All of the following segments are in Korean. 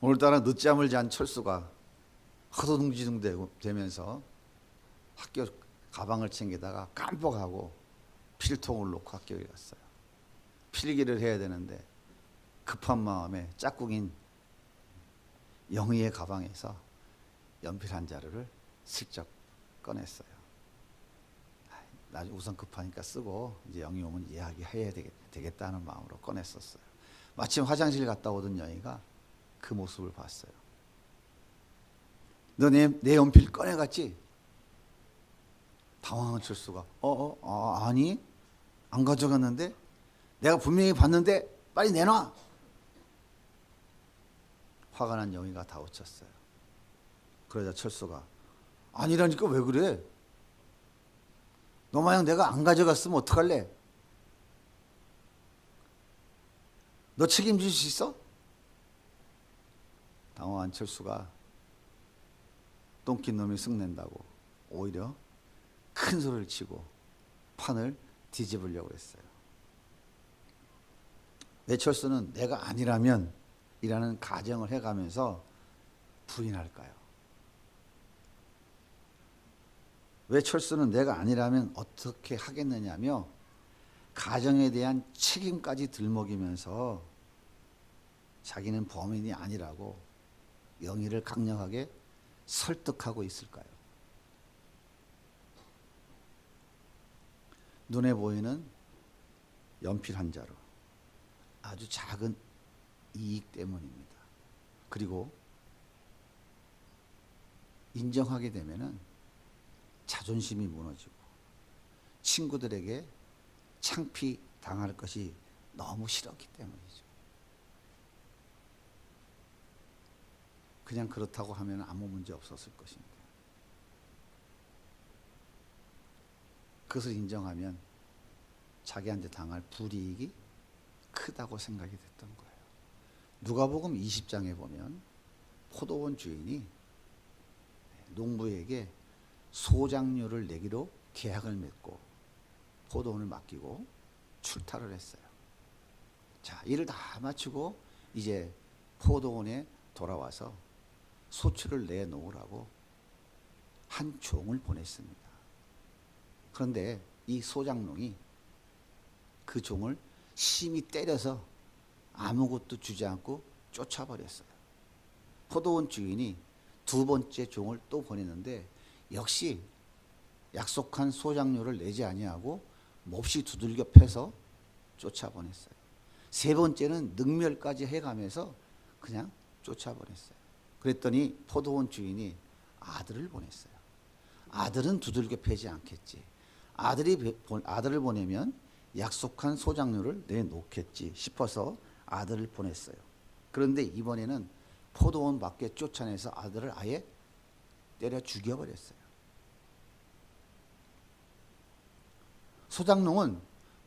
오늘따라 늦잠을 잔 철수가 허둥지둥 되면서 학교 가방을 챙기다가 깜빡하고 필통을 놓고 학교에 갔어요. 필기를 해야 되는데 급한 마음에 짝꿍인 영희의 가방에서 연필 한 자루를 슬쩍 꺼냈어요. 나중에 우선 급하니까 쓰고 이제 영희 오면 이야기해야 되겠다는 마음으로 꺼냈었어요. 마침 화장실 갔다 오던 영희가 그 모습을 봤어요. 너 내 연필 꺼내갔지? 당황한 철수가 아니 안 가져갔는데 내가 분명히 봤는데 빨리 내놔. 화가 난 영희가 다우쳤어요. 그러자 철수가 아니라니까 왜 그래? 너 마냥 내가 안 가져갔으면 어떡할래? 너 책임질 수 있어? 당황한 철수가 똥낀 놈이 쓱낸다고 오히려 큰 소리를 치고 판을 뒤집으려고 했어요. 왜 철수는 내가 아니라면 이라는 가정을 해가면서 부인할까요? 왜 철수는 내가 아니라면 어떻게 하겠느냐며 가정에 대한 책임까지 들먹이면서 자기는 범인이 아니라고 영희를 강력하게 설득하고 있을까요? 눈에 보이는 연필 한 자루, 아주 작은 이익 때문입니다. 그리고 인정하게 되면은 자존심이 무너지고 친구들에게 창피 당할 것이 너무 싫었기 때문이죠. 그냥 그렇다고 하면 아무 문제 없었을 것인데 그것을 인정하면 자기한테 당할 불이익이 크다고 생각이 됐던 거예요. 누가복음 20장에 보면 포도원 주인이 농부에게 소작료를 내기로 계약을 맺고 포도원을 맡기고 출타를 했어요. 자, 일을 다 마치고 이제 포도원에 돌아와서 소출을 내놓으라고 한 종을 보냈습니다. 그런데 이 소작농이 그 종을 심히 때려서 아무것도 주지 않고 쫓아버렸어요. 포도원 주인이 두 번째 종을 또 보냈는데 역시 약속한 소작료를 내지 아니하고 몹시 두들겨 패서 쫓아보냈어요. 세 번째는 능멸까지 해가면서 그냥 쫓아보냈어요. 그랬더니 포도원 주인이 아들을 보냈어요. 아들은 두들겨 패지 않겠지. 아들을 보내면 약속한 소작료를 내놓겠지 싶어서 아들을 보냈어요. 그런데 이번에는 포도원 밖에 쫓아내서 아들을 아예 때려 죽여버렸어요. 소작농은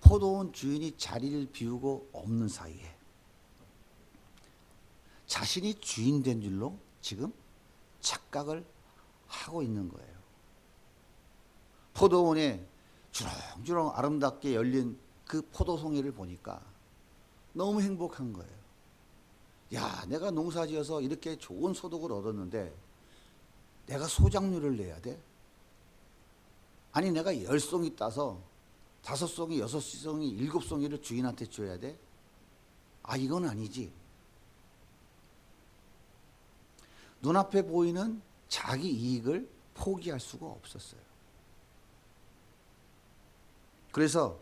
포도원 주인이 자리를 비우고 없는 사이에 자신이 주인 된 줄로 지금 착각을 하고 있는 거예요. 포도원에 주렁주렁 아름답게 열린 그 포도송이를 보니까 너무 행복한 거예요. 야, 내가 농사지어서 이렇게 좋은 소득을 얻었는데 내가 소작료를 내야 돼? 아니 내가 10송이 따서 5송이, 6송이, 7송이를 주인한테 줘야 돼? 아, 이건 아니지. 눈앞에 보이는 자기 이익을 포기할 수가 없었어요. 그래서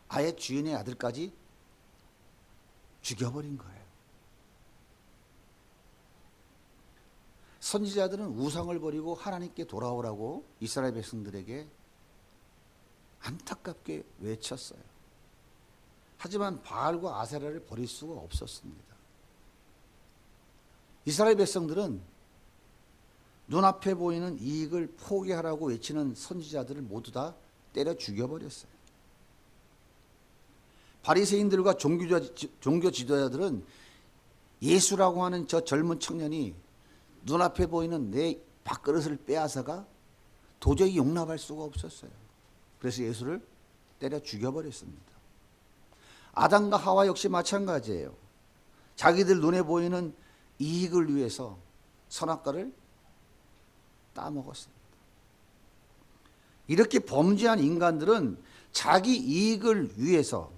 아예 주인의 아들까지 죽여버린 거예요. 선지자들은 우상을 버리고 하나님께 돌아오라고 이스라엘 백성들에게 안타깝게 외쳤어요. 하지만 바알과 아세라를 버릴 수가 없었습니다. 이스라엘 백성들은 눈앞에 보이는 이익을 포기하라고 외치는 선지자들을 모두 다 때려 죽여버렸어요. 바리새인들과 종교 지도자들은 예수라고 하는 저 젊은 청년이 눈앞에 보이는 내 밥그릇을 빼앗아가 도저히 용납할 수가 없었어요. 그래서 예수를 때려 죽여버렸습니다. 아담과 하와 역시 마찬가지예요. 자기들 눈에 보이는 이익을 위해서 선악과를 따먹었습니다. 이렇게 범죄한 인간들은 자기 이익을 위해서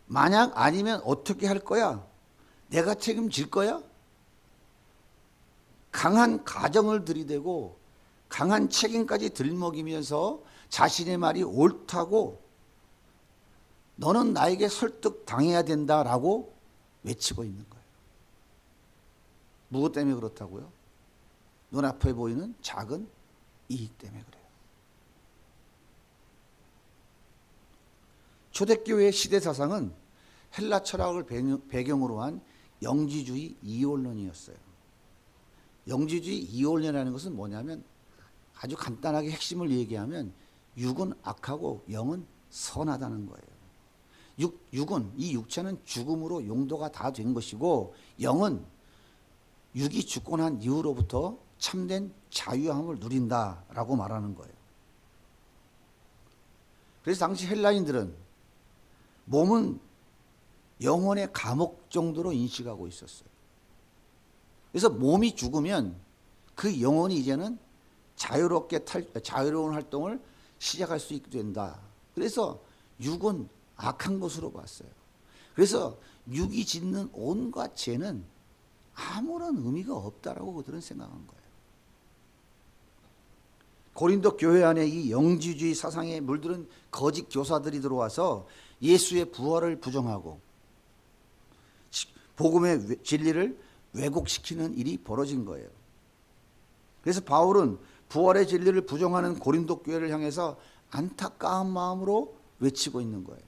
만약 아니면 어떻게 할 거야? 내가 책임질 거야? 강한 가정을 들이대고 강한 책임까지 들먹이면서 자신의 말이 옳다고 너는 나에게 설득당해야 된다라고 외치고 있는 거예요. 무엇 때문에 그렇다고요? 눈앞에 보이는 작은 이익 때문에 그래요. 초대교회의 시대사상은 헬라 철학을 배경으로 한 영지주의 이원론이었어요. 영지주의 이원론이라는 것은 뭐냐면 아주 간단하게 핵심을 얘기하면 육은 악하고 영은 선하다는 거예요. 육은 이 육체는 죽음으로 용도가 다 된 것이고 영은 육이 죽고 난 이후로부터 참된 자유함을 누린다라고 말하는 거예요. 그래서 당시 헬라인들은 몸은 영혼의 감옥 정도로 인식하고 있었어요. 그래서 몸이 죽으면 그 영혼이 이제는 자유로운 활동을 시작할 수 있게 된다. 그래서 육은 악한 것으로 봤어요. 그래서 육이 짓는 온갖 죄는 아무런 의미가 없다라고 그들은 생각한 거예요. 고린도 교회 안에 이 영지주의 사상에 물들은 거짓 교사들이 들어와서 예수의 부활을 부정하고 복음의 진리를 왜곡시키는 일이 벌어진 거예요. 그래서 바울은 부활의 진리를 부정하는 고린도 교회를 향해서 안타까운 마음으로 외치고 있는 거예요.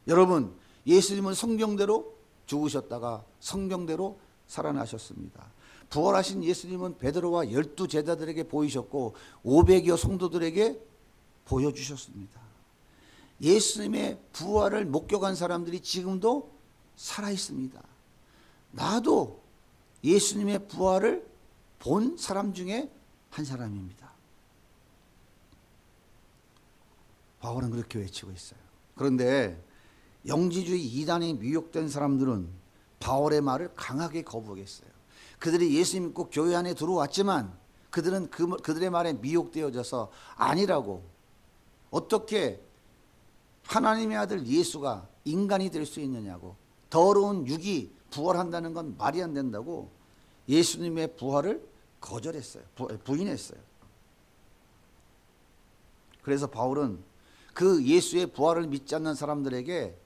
여러분, 예수님은 성경대로 죽으셨다가 성경대로 살아나셨습니다. 부활하신 예수님은 베드로와 12 제자들에게 보이셨고 500여 성도들에게 보여주셨습니다. 예수님의 부활을 목격한 사람들이 지금도 살아있습니다. 나도 예수님의 부활을 본 사람 중에 한 사람입니다. 바울은 그렇게 외치고 있어요. 그런데 영지주의 이단에 미혹된 사람들은 바울의 말을 강하게 거부했어요. 그들이 예수 믿고 교회 안에 들어왔지만 그들은 그들의 말에 미혹되어져서 아니라고, 어떻게 하나님의 아들 예수가 인간이 될 수 있느냐고, 더러운 육이 부활한다는 건 말이 안 된다고 예수님의 부활을 거절했어요. 부인했어요. 그래서 바울은 그 예수의 부활을 믿지 않는 사람들에게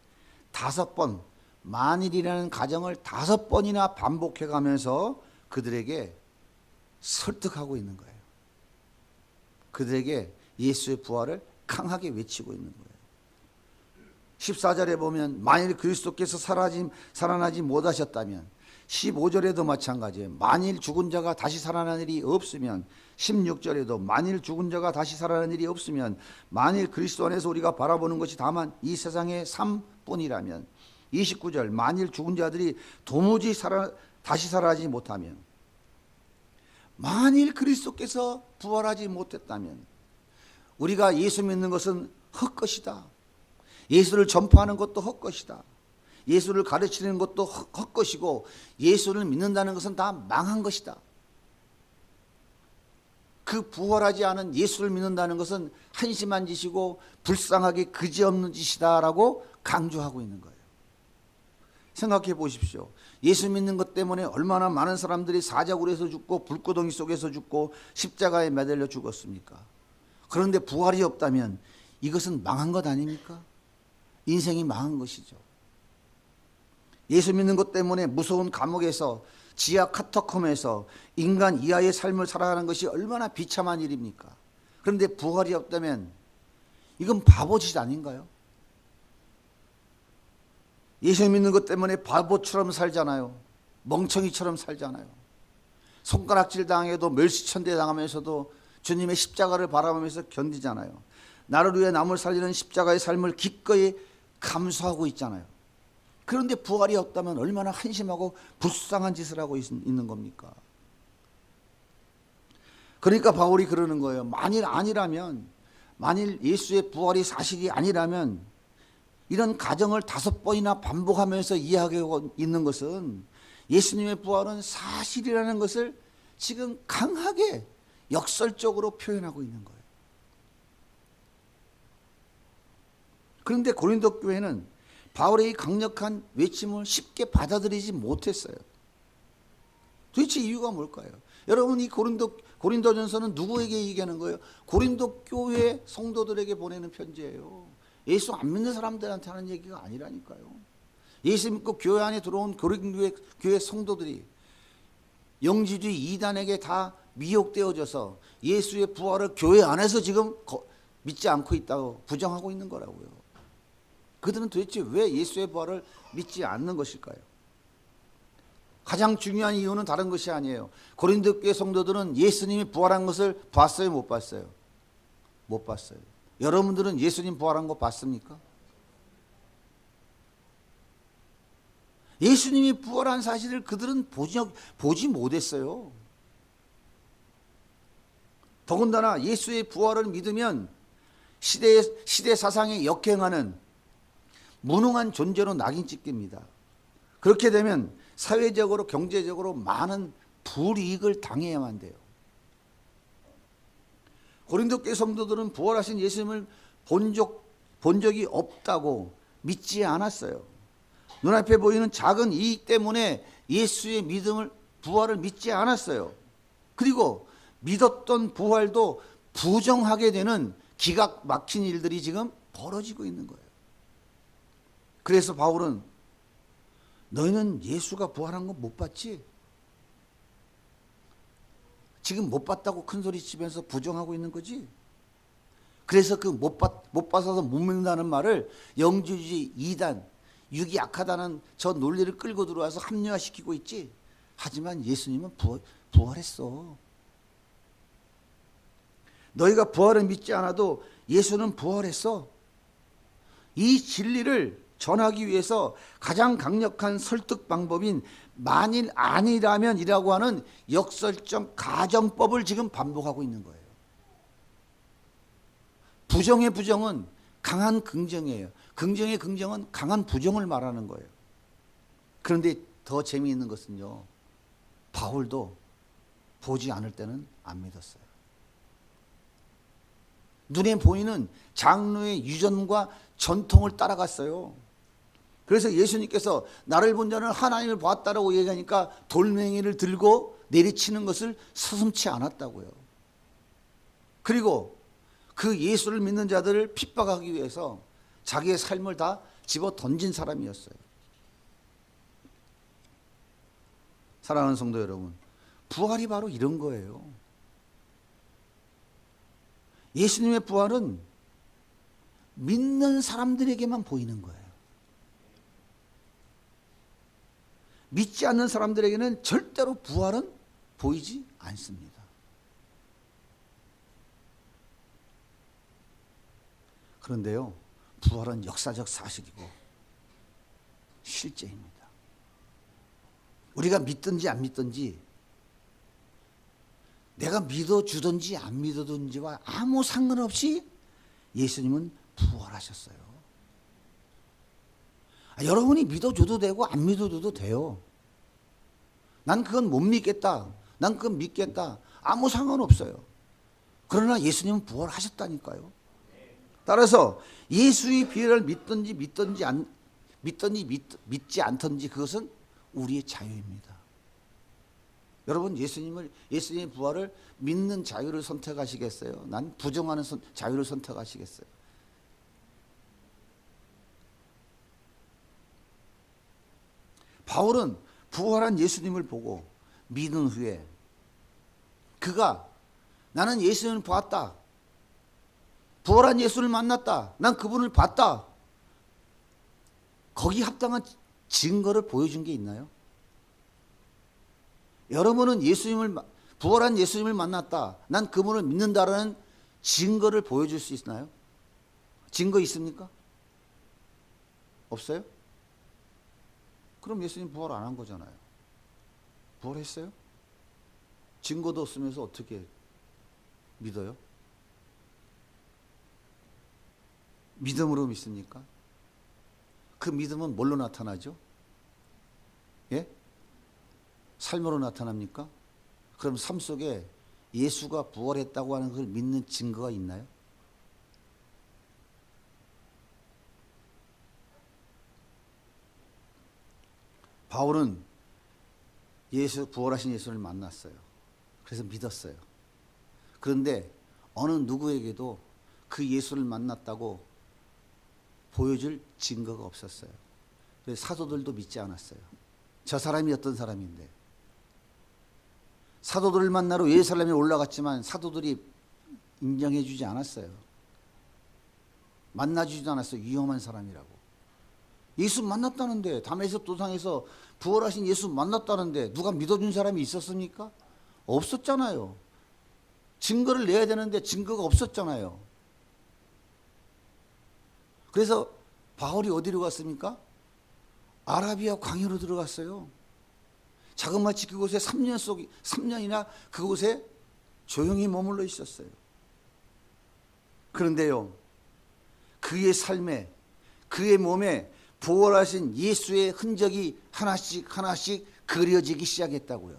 5번, 만일이라는 가정을 5번이나 반복해 가면서 그들에게 설득하고 있는 거예요. 그들에게 예수의 부활을 강하게 외치고 있는 거예요. 14절에 보면 만일 그리스도께서 살아나지 못하셨다면, 15절에도 마찬가지예요. 만일 죽은 자가 다시 살아난 일이 없으면, 16절에도 만일 죽은 자가 다시 살아난 일이 없으면, 만일 그리스도 안에서 우리가 바라보는 것이 다만 이 세상의 삶뿐이라면, 29절 만일 죽은 자들이 도무지 다시 살아나지 못하면, 만일 그리스도께서 부활하지 못했다면 우리가 예수 믿는 것은 헛것이다. 예수를 전파하는 것도 헛것이다. 예수를 가르치는 것도 헛것이고 예수를 믿는다는 것은 다 망한 것이다. 그 부활하지 않은 예수를 믿는다는 것은 한심한 짓이고 불쌍하게 그지없는 짓이다라고 강조하고 있는 거예요. 생각해 보십시오. 예수 믿는 것 때문에 얼마나 많은 사람들이 사자굴에서 죽고 불구덩이 속에서 죽고 십자가에 매달려 죽었습니까? 그런데 부활이 없다면 이것은 망한 것 아닙니까? 인생이 망한 것이죠. 예수 믿는 것 때문에 무서운 감옥에서, 지하 카타콤에서 인간 이하의 삶을 살아가는 것이 얼마나 비참한 일입니까? 그런데 부활이 없다면 이건 바보짓 아닌가요? 예수 믿는 것 때문에 바보처럼 살잖아요. 멍청이처럼 살잖아요. 손가락질 당해도 멸시천대 당하면서도 주님의 십자가를 바라보면서 견디잖아요. 나를 위해 남을 살리는 십자가의 삶을 기꺼이 감수하고 있잖아요. 그런데 부활이 없다면 얼마나 한심하고 불쌍한 짓을 하고 있는 겁니까? 그러니까 바울이 그러는 거예요. 만일 아니라면, 만일 예수의 부활이 사실이 아니라면 이런 가정을 5번이나 반복하면서 이야기하고 있는 것은 예수님의 부활은 사실이라는 것을 지금 강하게 역설적으로 표현하고 있는 거예요. 그런데 고린도 교회는 바울의 이 강력한 외침을 쉽게 받아들이지 못했어요. 도대체 이유가 뭘까요? 여러분, 이 고린도전서는 누구에게 얘기하는 거예요? 고린도 교회 성도들에게 보내는 편지예요. 예수 안 믿는 사람들한테 하는 얘기가 아니라니까요. 예수 믿고 교회 안에 들어온 고린도 교회 성도들이 영지주의 이단에게 다 미혹되어져서 예수의 부활을 교회 안에서 지금 믿지 않고 있다고 부정하고 있는 거라고요. 그들은 도대체 왜 예수의 부활을 믿지 않는 것일까요? 가장 중요한 이유는 다른 것이 아니에요. 고린도 교회 성도들은 예수님이 부활한 것을 봤어요, 못 봤어요? 못 봤어요. 여러분들은 예수님 부활한 거 봤습니까? 예수님이 부활한 사실을 그들은 보지 못했어요. 더군다나 예수의 부활을 믿으면 시대 사상에 역행하는 무능한 존재로 낙인 찍힙니다. 그렇게 되면 사회적으로 경제적으로 많은 불이익을 당해야만 돼요. 고린도 교회 성도들은 부활하신 예수님을 본 적이 없다고 믿지 않았어요. 눈앞에 보이는 작은 이익 때문에 예수의 부활을 믿지 않았어요. 그리고 믿었던 부활도 부정하게 되는 기가 막힌 일들이 지금 벌어지고 있는 거예요. 그래서 바울은 너희는 예수가 부활한 거 못 봤지? 지금 못 봤다고 큰 소리 치면서 부정하고 있는 거지? 그래서 그 못 봐서 못 믿는다는 말을 영주주의 이단, 육이 약하다는 저 논리를 끌고 들어와서 합리화시키고 있지. 하지만 예수님은 부활했어. 너희가 부활을 믿지 않아도 예수는 부활했어. 이 진리를 전하기 위해서 가장 강력한 설득 방법인 만일 아니라면이라고 하는 역설적 가정법을 지금 반복하고 있는 거예요. 부정의 부정은 강한 긍정이에요. 긍정의 긍정은 강한 부정을 말하는 거예요. 그런데 더 재미있는 것은요, 바울도 보지 않을 때는 안 믿었어요. 눈에 보이는 장로의 유전과 전통을 따라갔어요. 그래서 예수님께서 나를 본 자는 하나님을 보았다라고 얘기하니까 돌멩이를 들고 내리치는 것을 서슴지 않았다고요. 그리고 그 예수를 믿는 자들을 핍박하기 위해서 자기의 삶을 다 집어 던진 사람이었어요. 사랑하는 성도 여러분, 부활이 바로 이런 거예요. 예수님의 부활은 믿는 사람들에게만 보이는 거예요. 믿지 않는 사람들에게는 절대로 부활은 보이지 않습니다. 그런데요, 부활은 역사적 사실이고 실제입니다. 우리가 믿든지 안 믿든지, 내가 믿어주든지 안 믿어주든지와 아무 상관없이 예수님은 부활하셨어요. 여러분이 믿어줘도 되고 안 믿어줘도 돼요. 난 그건 못 믿겠다, 난 그건 믿겠다, 아무 상관없어요. 그러나 예수님은 부활하셨다니까요. 따라서 예수의 비례를 믿지 않든지 그것은 우리의 자유입니다. 여러분, 예수님의 부활을 믿는 자유를 선택하시겠어요? 난 부정하는 자유를 선택하시겠어요? 바울은 부활한 예수님을 보고 믿은 후에 그가 나는 예수님을 보았다, 부활한 예수를 만났다, 난 그분을 봤다, 거기 합당한 증거를 보여준 게 있나요? 여러분은 부활한 예수님을 만났다, 난 그분을 믿는다라는 증거를 보여줄 수 있나요? 증거 있습니까? 없어요? 그럼 예수님 부활 안 한 거잖아요. 부활했어요? 증거도 없으면서 어떻게 믿어요? 믿음으로 믿습니까? 그 믿음은 뭘로 나타나죠? 예? 삶으로 나타납니까? 그럼 삶 속에 예수가 부활했다고 하는 걸 믿는 증거가 있나요? 바울은 부활하신 예수를 만났어요. 그래서 믿었어요. 그런데 어느 누구에게도 그 예수를 만났다고 보여줄 증거가 없었어요. 그래서 사도들도 믿지 않았어요. 저 사람이 어떤 사람인데. 사도들을 만나러 예루살렘에 올라갔지만 사도들이 인정해 주지 않았어요. 만나주지도 않았어요. 위험한 사람이라고. 예수 만났다는데, 다메섹 도상에서 부활하신 예수 만났다는데 누가 믿어준 사람이 있었습니까? 없었잖아요. 증거를 내야 되는데 증거가 없었잖아요. 그래서 바울이 어디로 갔습니까? 아라비아 광야로 들어갔어요. 자그마치 그곳에 3년이나 그곳에 조용히 머물러 있었어요. 그런데요, 그의 삶에, 그의 몸에 부활하신 예수의 흔적이 하나씩 하나씩 그려지기 시작했다고요.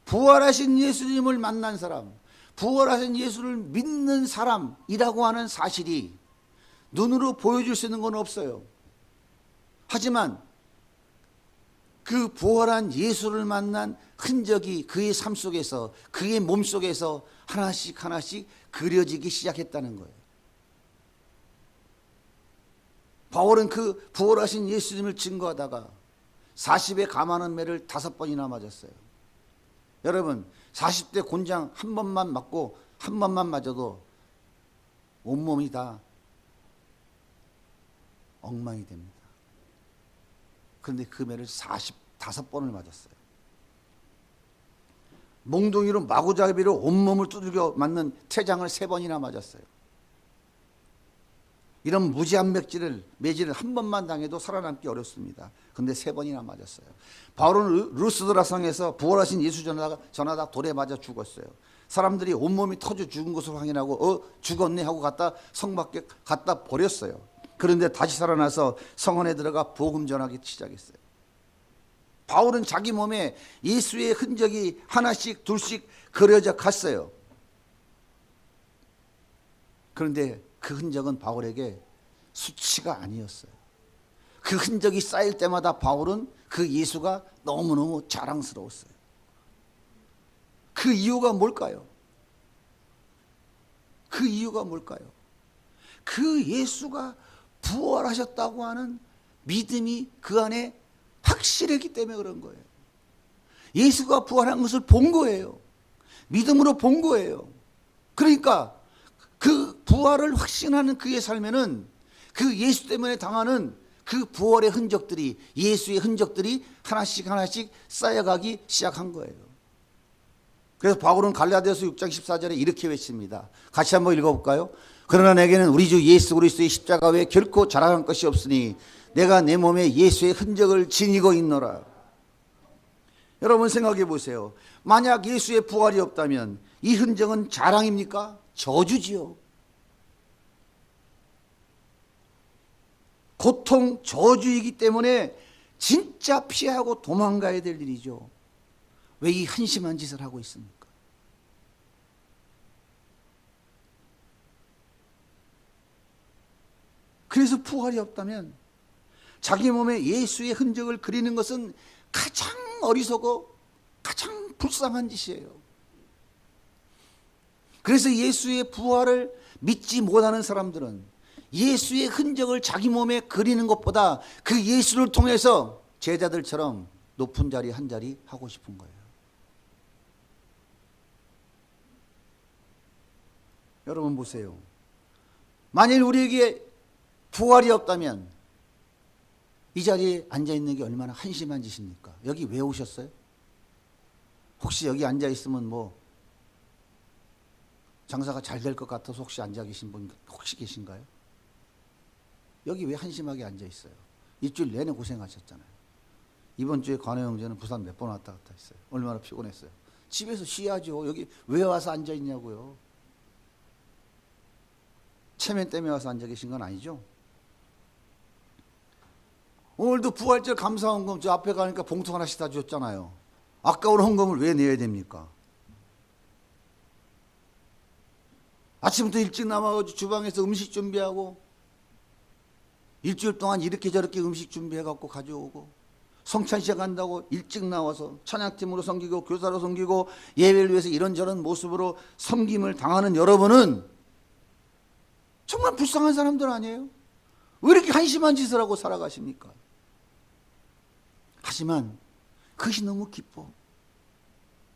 부활하신 예수님을 만난 사람, 부활하신 예수를 믿는 사람이라고 하는 사실이 눈으로 보여줄 수 있는 건 없어요. 하지만 그 부활한 예수를 만난 흔적이 그의 삶 속에서, 그의 몸 속에서 하나씩 하나씩 그려지기 시작했다는 거예요. 바울은 그 부활하신 예수님을 증거하다가 40에 감하는 매를 5번이나 맞았어요. 여러분, 40대 곤장 한 번만 맞고 한 번만 맞아도 온몸이 다 엉망이 됩니다. 그런데 그 매를 45번을 맞았어요. 몽둥이로 마구잡이로 온몸을 두들겨 맞는 태장을 3번이나 맞았어요. 이런 무지한 매질을 한 번만 당해도 살아남기 어렵습니다. 그런데 3번이나 맞았어요. 바울은 루스드라 성에서 부활하신 예수 전하다 돌에 맞아 죽었어요. 사람들이 온몸이 터져 죽은 것을 확인하고 죽었네 하고 성 밖에 갖다 버렸어요. 그런데 다시 살아나서 성원에 들어가 복음 전하기 시작했어요. 바울은 자기 몸에 예수의 흔적이 하나씩 둘씩 그려져 갔어요. 그런데 그 흔적은 바울에게 수치가 아니었어요. 그 흔적이 쌓일 때마다 바울은 그 예수가 너무너무 자랑스러웠어요. 그 이유가 뭘까요? 그 이유가 뭘까요? 그 예수가 부활하셨다고 하는 믿음이 그 안에 확실했기 때문에 그런 거예요. 예수가 부활한 것을 본 거예요. 믿음으로 본 거예요. 그러니까 그 부활을 확신하는 그의 삶에는 그 예수 때문에 당하는 그 부활의 흔적들이, 예수의 흔적들이 하나씩 하나씩 쌓여가기 시작한 거예요. 그래서 바울은 갈라디아서 6장 14절에 이렇게 외칩니다. 같이 한번 읽어볼까요? 그러나 내게는 우리 주 예수 그리스도의 십자가 외에 결코 자랑할 것이 없으니 내가 내 몸에 예수의 흔적을 지니고 있노라. 여러분 생각해 보세요. 만약 예수의 부활이 없다면 이 흔적은 자랑입니까? 저주지요. 고통, 저주이기 때문에 진짜 피하고 도망가야 될 일이죠. 왜 이 한심한 짓을 하고 있습니까? 그래서 부활이 없다면 자기 몸에 예수의 흔적을 그리는 것은 가장 어리석고 가장 불쌍한 짓이에요. 그래서 예수의 부활을 믿지 못하는 사람들은 예수의 흔적을 자기 몸에 그리는 것보다 그 예수를 통해서 제자들처럼 높은 자리 한 자리 하고 싶은 거예요. 여러분 보세요. 만일 우리에게 부활이 없다면 이 자리에 앉아있는 게 얼마나 한심한 짓입니까? 여기 왜 오셨어요? 혹시 여기 앉아있으면 뭐 장사가 잘 될 것 같아서 혹시 앉아 계신 분 혹시 계신가요? 여기 왜 한심하게 앉아있어요? 일주일 내내 고생하셨잖아요. 이번 주에 관우 형제는 부산 몇 번 왔다 갔다 했어요. 얼마나 피곤했어요. 집에서 쉬야죠. 여기 왜 와서 앉아있냐고요. 체면 때문에 와서 앉아 계신 건 아니죠? 오늘도 부활절 감사헌금 저 앞에 가니까 봉투 하나씩 다 줬잖아요. 아까운 헌금을 왜 내야 됩니까? 아침부터 일찍 나와가지고 주방에서 음식 준비하고 일주일 동안 이렇게 저렇게 음식 준비해갖고 가져오고 성찬식 한다고 일찍 나와서 찬양팀으로 섬기고 교사로 섬기고 예배를 위해서 이런저런 모습으로 섬김을 당하는 여러분은 정말 불쌍한 사람들 아니에요? 왜 이렇게 한심한 짓을 하고 살아가십니까? 하지만 그것이 너무 기뻐.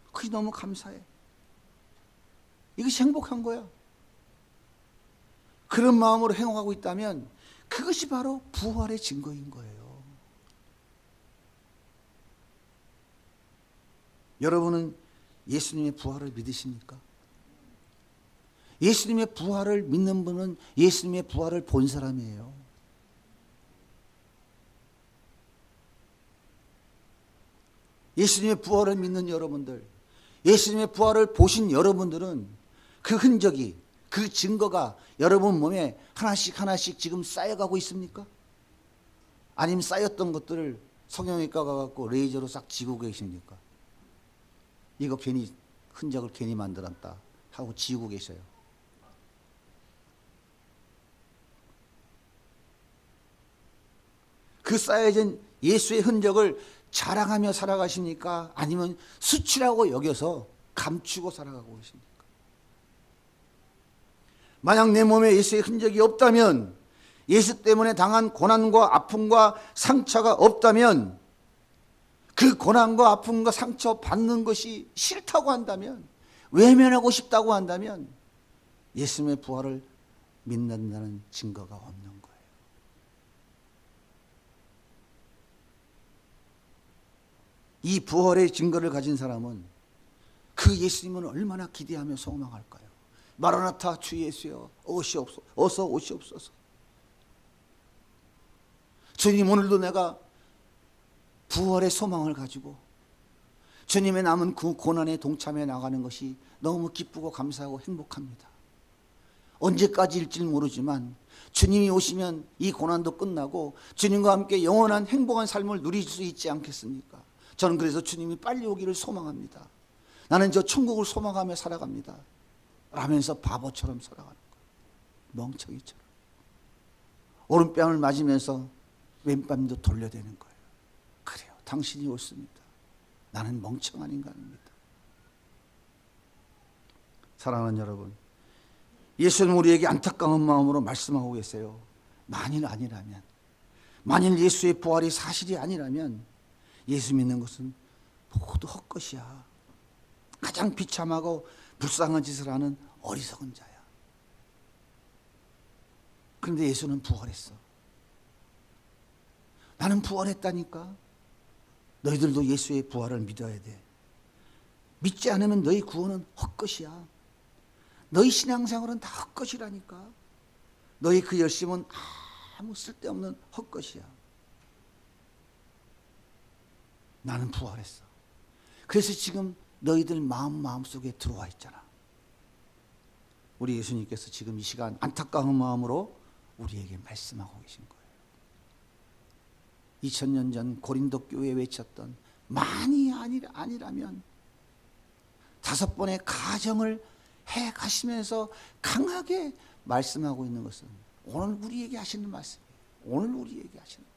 그것이 너무 감사해. 이것이 행복한 거야. 그런 마음으로 행복하고 있다면 그것이 바로 부활의 증거인 거예요. 여러분은 예수님의 부활을 믿으십니까? 예수님의 부활을 믿는 분은 예수님의 부활을 본 사람이에요. 예수님의 부활을 믿는 여러분들, 예수님의 부활을 보신 여러분들은 그 흔적이, 그 증거가 여러분 몸에 하나씩 하나씩 지금 쌓여가고 있습니까? 아니면 쌓였던 것들을 성형외과 가갖고 레이저로 싹 지우고 계십니까? 이거 괜히 흔적을 괜히 만들었다 하고 지우고 계셔요. 그 쌓여진 예수의 흔적을 자랑하며 살아가십니까? 아니면 수치라고 여겨서 감추고 살아가고 계십니까? 만약 내 몸에 예수의 흔적이 없다면, 예수 때문에 당한 고난과 아픔과 상처가 없다면, 그 고난과 아픔과 상처 받는 것이 싫다고 한다면, 외면하고 싶다고 한다면 예수님의 부활을 믿는다는 증거가 없는 거예요. 이 부활의 증거를 가진 사람은 그 예수님은 얼마나 기대하며 소망할까요? 마라나타 주 예수여 오시옵소서, 어서 오시옵소서. 주님, 오늘도 내가 부활의 소망을 가지고 주님의 남은 그 고난에 동참해 나가는 것이 너무 기쁘고 감사하고 행복합니다. 언제까지일지 모르지만 주님이 오시면 이 고난도 끝나고 주님과 함께 영원한 행복한 삶을 누릴 수 있지 않겠습니까? 저는 그래서 주님이 빨리 오기를 소망합니다. 나는 저 천국을 소망하며 살아갑니다 라면서 바보처럼 살아가는 거예요. 멍청이처럼. 오른뺨을 맞으면서 왼뺨도 돌려대는 거예요. 그래요, 당신이 옳습니다. 나는 멍청한 인간입니다. 사랑하는 여러분, 예수는 우리에게 안타까운 마음으로 말씀하고 계세요. 만일 아니라면, 만일 예수의 부활이 사실이 아니라면 예수 믿는 것은 모두 헛것이야. 가장 비참하고 불쌍한 짓을 하는 어리석은 자야. 그런데 예수는 부활했어. 나는 부활했다니까. 너희들도 예수의 부활을 믿어야 돼. 믿지 않으면 너희 구원은 헛것이야. 너희 신앙생활은 다 헛것이라니까. 너희 그 열심은 아무 쓸데없는 헛것이야. 나는 부활했어. 그래서 지금 너희들 마음속에 들어와 있잖아. 우리 예수님께서 지금 이 시간 안타까운 마음으로 우리에게 말씀하고 계신 거예요. 2000년 전 고린도 교회에 외쳤던 만이 아니라면 5번의 가정을 해 가시면서 강하게 말씀하고 있는 것은 오늘 우리에게 하시는 말씀이에요. 오늘 우리에게 하시는 말씀.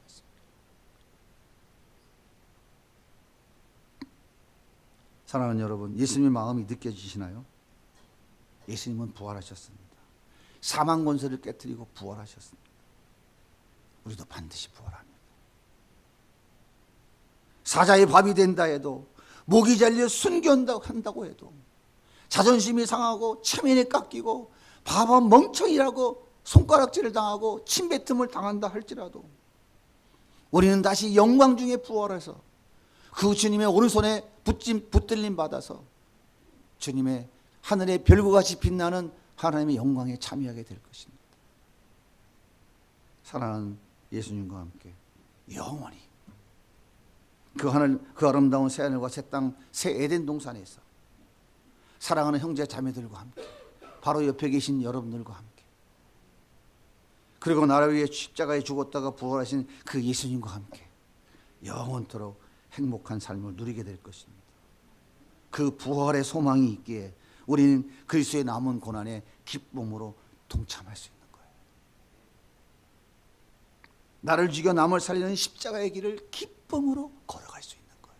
사랑하는 여러분, 예수님의 마음이 느껴지시나요? 예수님은 부활하셨습니다. 사망 권세를 깨뜨리고 부활하셨습니다. 우리도 반드시 부활합니다. 사자의 밥이 된다 해도, 목이 잘려 순교한다고 해도, 자존심이 상하고 체면이 깎이고 바보 멍청이라고 손가락질을 당하고 침뱉음을 당한다 할지라도 우리는 다시 영광 중에 부활해서 그 주님의 오른손에 붙들림 받아서 주님의 하늘의 별과같이 빛나는 하나님의 영광에 참여하게 될 것입니다. 사랑하는 예수님과 함께 영원히 그 아름다운 새 하늘과 새 땅, 새 에덴 동산에서 사랑하는 형제 자매들과 함께, 바로 옆에 계신 여러분들과 함께 그리고 나를 위해 십자가에 죽었다가 부활하신 그 예수님과 함께 영원토록 행복한 삶을 누리게 될 것입니다. 그 부활의 소망이 있기에 우리는 그리스도의 남은 고난에 기쁨으로 동참할 수 있는 거예요. 나를 죽여 남을 살리는 십자가의 길을 기쁨으로 걸어갈 수 있는 거예요.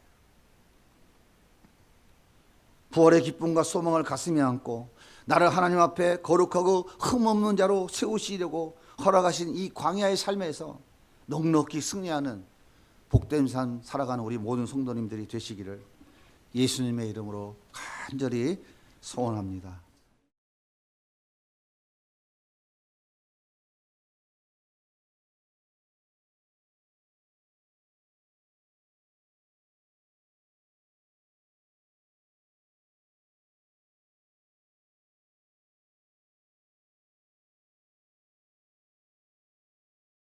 부활의 기쁨과 소망을 가슴에 안고 나를 하나님 앞에 거룩하고 흠없는 자로 세우시려고 허락하신 이 광야의 삶에서 넉넉히 승리하는 복된 삶 살아가는 우리 모든 성도님들이 되시기를 예수님의 이름으로 간절히 소원합니다.